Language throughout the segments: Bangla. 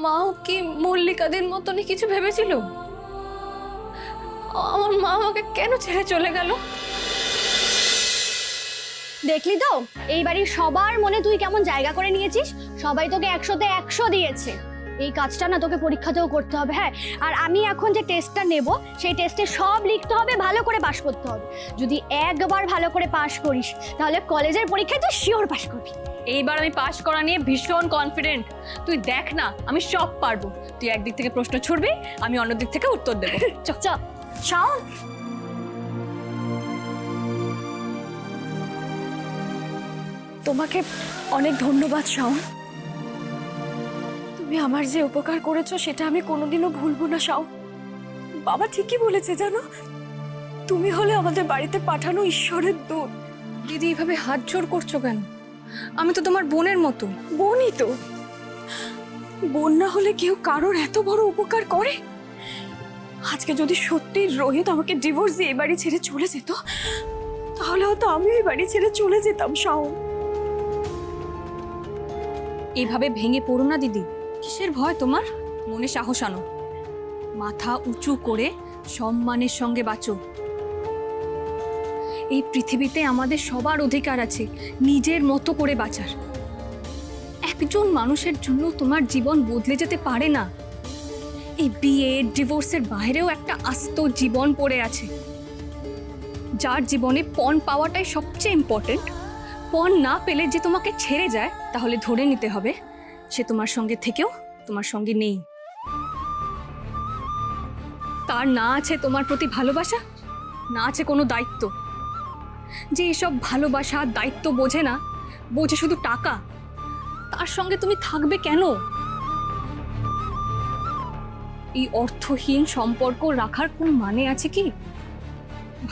মাও কি মল্লিকাদের মতনই কিছু ভেবেছিল? আমার মা আমাকে কেন ছেড়ে চলে গেল? দেখলি তো এই বাড়ির সবার মনে তুই কেমন জায়গা করে নিয়েছিস। সবাই তোকে 100-তে 100 দিয়েছে। এই কাজটা না তোকে পরীক্ষাতেও করতে হবে। হ্যাঁ, আর আমি এখন যে টেস্টটা নেব সেই টেস্টে সব লিখতে হবে, ভালো করে পাশ করতে হবে। যদি একবার ভালো করে পাশ করিস তাহলে কলেজের পরীক্ষায় তুই শিওর পাশ করবি। এইবার আমি পাশ করা নিয়ে ভীষণ কনফিডেন্ট। তুই দেখ না, আমি সব পারবো। তুই একদিক থেকে প্রশ্ন ছুড়বি, আমি অন্য দিক থেকে উত্তর দেবো। চ চ শাওন, তোমাকে অনেক ধন্যবাদ শাওন। তুমি আমার যে উপকার করেছো সেটা আমি কোনোদিনও ভুলবো না শাওন। বাবা ঠিকই বলেছে জানো, তুমি হলে আমাদের বাড়িতে পাঠানো ঈশ্বরের দূত। দিদি এইভাবে হাত জোড় করছো কেন? আমি তো তোমার বোনের মতো। বোনই তো। বোন না হলে কেউ কারোর এত বড় উপকার করে? আজকে যদি সত্যি রোহিত আমাকে ডিভোর্স দিয়ে এই বাড়ি ছেড়ে চলে যেত, তাহলে হয়তো আমি এই বাড়ি ছেড়ে চলে যেতাম শাওন। এইভাবে ভেঙে পড়ো না দিদি। কিসের ভয় তোমার? মনে সাহস আনো, মাথা উঁচু করে সম্মানের সঙ্গে বাঁচো। এই পৃথিবীতে আমাদের সবার অধিকার আছে নিজের মতো করে বাঁচার। একজন মানুষের জন্য তোমার জীবন বদলে যেতে পারে না। এই বিয়ে ডিভোর্সের বাইরেও একটা আস্ত জীবন পড়ে আছে, যার জীবনে পণ পাওয়াটাই সবচেয়ে ইম্পর্টেন্ট। পণ না পেলে যে তোমাকে ছেড়ে যায়, তাহলে ধরে নিতে হবে সে তোমার সঙ্গে থেকেও তোমার সঙ্গে নেই। তার না আছে তোমার প্রতি ভালোবাসা, না আছে কোনো দায়িত্ব। যে এসব ভালোবাসা দায়িত্ব বোঝে না, বোঝে শুধু টাকা, তার সঙ্গে তুমি থাকবে কেন? এই অর্থহীন সম্পর্ক রাখার কোন মানে আছে কি?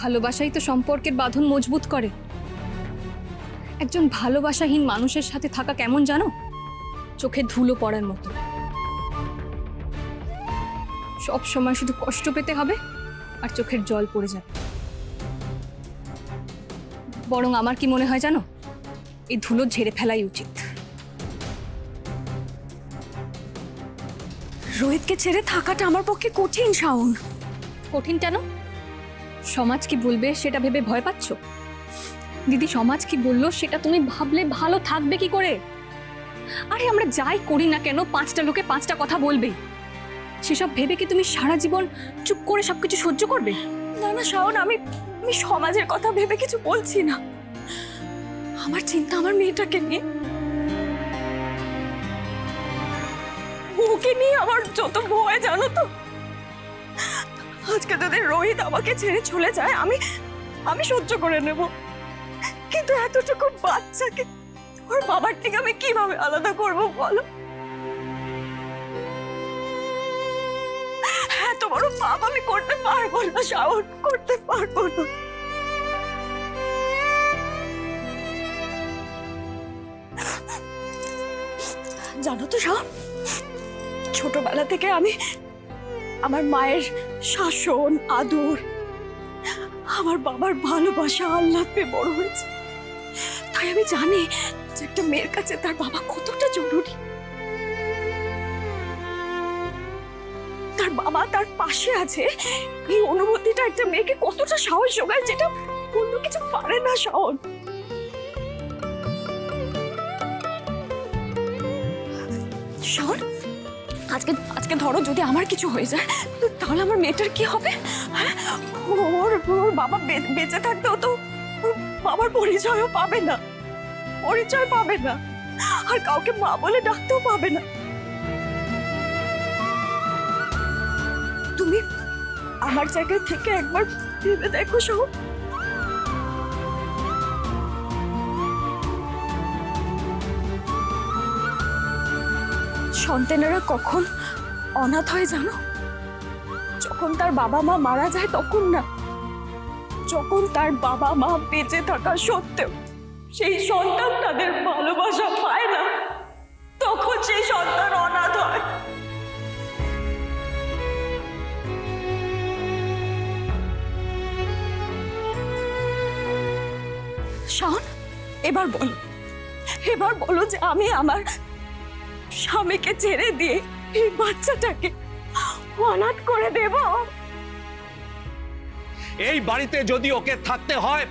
ভালোবাসাই তো সম্পর্কের বাঁধন মজবুত করে। একজন ভালোবাসাহীন মানুষের সাথে থাকা কেমন জানো? চোখে ধুলো পড়ার মতো। সব সময় শুধু কষ্ট পেতে হবে আর চোখের জল পড়ে যাবে। বরং আমার কি মনে হয় জানো, এই ধুলো ঝেড়ে ফেলাই উচিত। রোহিতকে ছেড়ে থাকাটা আমার পক্ষে কঠিন শাওন। কঠিন কেন? সমাজ কি বলবে সেটা ভেবে ভয় পাচ্ছ? দিদি, সমাজ কি বললো সেটা তুমি ভাবলে ভালো থাকবে কি করে? আরে আমরা যাই করি না কেন, 5টা লোকে 5টা কথা বলবেই। সেসব ভেবে কি তুমি সারা জীবন চুপ করে সবকিছু সহ্য করবে? না না শাওন, আমি সমাজের কথা ভেবে কিছু বলছি না। আমার চিন্তা আমার মেয়েটাকে নিয়ে। ওকে নিয়ে আমার যত ভয় জানো তো। আজকে যদি রোহিত আমাকে ছেড়ে চলে যায়, আমি সহ্য করে নেব, কিন্তু এতটুকু বাচ্চাকে ওর বাবার থেকে আমি কিভাবে আলাদা করব বলো? এত বড় পাপ আমি করতে পারবো না শাওন, করতে পারবো না। জানো তো শাওন, ছোটবেলা থেকে আমি আমার মায়ের শাসন আদর, আমার বাবার ভালোবাসা আহ্লাদ পেয়ে বড় হয়েছে। তাই আমি জানি যে একটা মেয়ের কাছে তার বাবা কতটা জরুরি। তার বাবা তার পাশে আছে, এই অনুভূতিটা একটা মেয়েকে কতটা সাহস যোগায়, যেটা অন্য কিছু পারে না শাওন। শাওন, আজকে ধরো যদি আমার কিছু হয়ে যায়, তাহলে আমার মেয়েটার কি হবে? হ্যাঁ, ওর বাবা বেঁচে থাকতেও তো ওর বাবার পরিচয়ও পাবে না, পরিচয় পাবে না, আর কাউকে মা বলে ডাকতেও পাবে না। তুমি আমার জায়গায় থেকে একবার ভেবে দেখো শাওন। সন্তানেরা কখন অনাথ হয় জানো? যখন তার বাবা মা মারা যায় তখন না, যখন তার বাবা মা বেঁচে থাকা সত্ত্বেও সেই সন্তান তাদের ভালোবাসা পায় না, তখন সেই সন্তান অনাথ হয়। শাওন, এবার বলো যে আমি আমার স্বামীকে ছেড়ে দিয়ে এই বাচ্চাটাকে অনাথ করে দেব। এই বাড়িতে যদি ওকে থাকতে হয়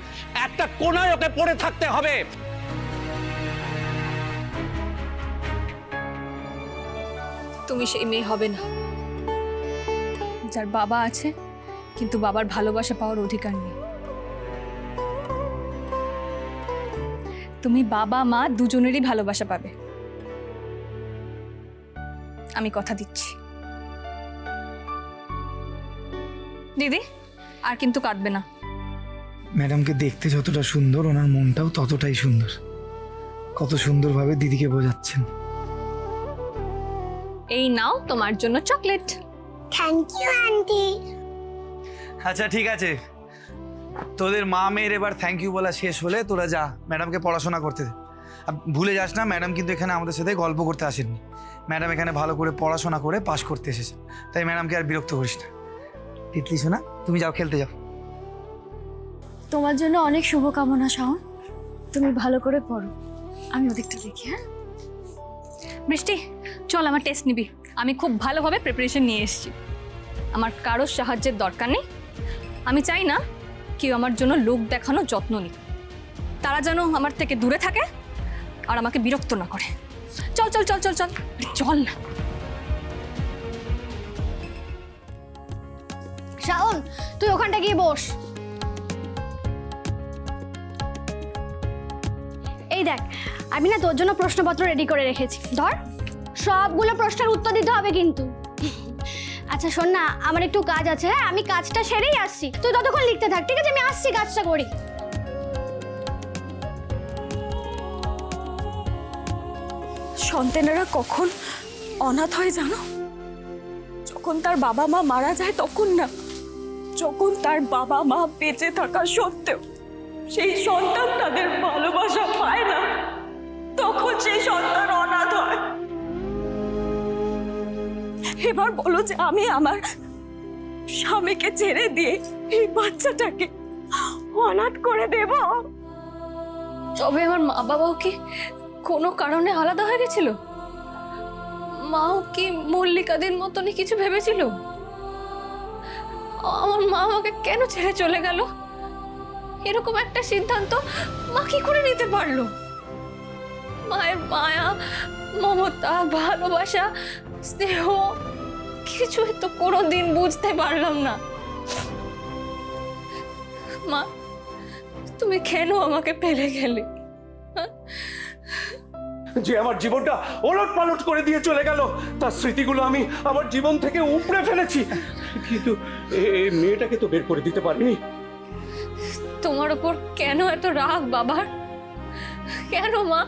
একটা কোনায় ওকে পড়ে থাকতে হবে। তুমি সেই মেয়ে হবে না যার বাবা আছে কিন্তু বাবার ভালোবাসা পাওয়ার অধিকার নেই। তুমি বাবা মা দুজনেরই ভালোবাসা পাবে, আমি কথা দিচ্ছি। দিদি আর কিন্তু কাঁদবে না। ম্যাডামকে দেখতে যতটা সুন্দর ওনার মনটাও ততটাই সুন্দর। কত সুন্দরভাবে দিদিকে বোঝাচ্ছেন। এই নাও তোমার জন্য চকলেট। Thank you aunty. আচ্ছা ঠিক আছে, তোদের মা মেয়ের এবার থ্যাংক ইউ বলা শেষ হলে তোরা যা ম্যাডামকে পড়াশোনা করতে দে। আর ভুলে যাস না, ম্যাডাম কিন্তু এখানে আমাদের সাথে গল্প করতে আসেননি। ম্যাডাম এখানে ভালো করে পড়াশোনা করে পাশ করতে এসেছে, তাই ম্যাডামকে আর বিরক্ত করিস না। তিতলি শোনা, তুমি যাও খেলতে যাও। তোমার জন্য অনেক শুভকামনা শাওন, তুমি ভালো করে পড়ো, আমি ওদিকটা দেখি। হ্যাঁ বৃষ্টি, চল আমার টেস্ট নিবি। আমি খুব ভালোভাবে প্রিপারেশন নিয়ে এসেছি, আমার কারোর সাহায্যের দরকার নেই। আমি চাই না কেউ আমার জন্য লোক দেখানো যত্ন নিক, তারা যেন আমার থেকে দূরে থাকে আর আমাকে বিরক্ত না করে। চল চল চল চল চল চল না। শাওন, তুই ওখানটা গিয়ে বস। এই দেখ, আমি না তোর জন্য প্রশ্নপত্র রেডি করে রেখেছি, ধর। সবগুলো প্রশ্নের উত্তর দিতে হবে কিন্তু। আচ্ছা শোন না, আমার একটু কাজ আছে, হ্যাঁ আমি কাজটা সেরেই আসছি, তুই ততক্ষণ লিখতে থাক, ঠিক আছে? আমি আসছি, কাজটা করি। সন্তানেরা কখন অনাথ হয় জানো? যখন তার বাবা মা মারা যায় তখন না, যখন তার বাবা মা বেঁচে থাকা সত্ত্বেও সেই সন্তান তাদের ভালোবাসা পায় না, তখন সেই সন্তান অনাথ হয়। এবার বলো যে আমি আমার স্বামীকে ছেড়ে দিয়ে এই বাচ্চাটাকে অনাথ করে দেব? তবে আমার মা বাবাও কি কোনো কারণে আলাদা হয়ে গেছিল? মাও কি মল্লিকাদের মতনই কিছু ভেবেছিল? আমার মা আমাকে কেন ছেড়ে চলে গেল? এরকম একটা সিদ্ধান্ত মা কি করে নিতে পারলো? মায়ের মায়া, মমতা, ভালোবাসা, স্নেহ কিছুই তো কোনোদিন বুঝতে পারলাম না। মা, তুমি কেন আমাকে ফেলে গেলে? যে আমার জীবনটা ওলট পালট করে দিয়ে চলে গেল, তার স্মৃতিগুলো আমি আমার জীবন থেকে উপড়ে ফেলেছি, কিন্তু এই মেয়েটাকে তো বের করে দিতে পারিনি। তোমার উপর কেন এত রাগ বাবার? কেন মা?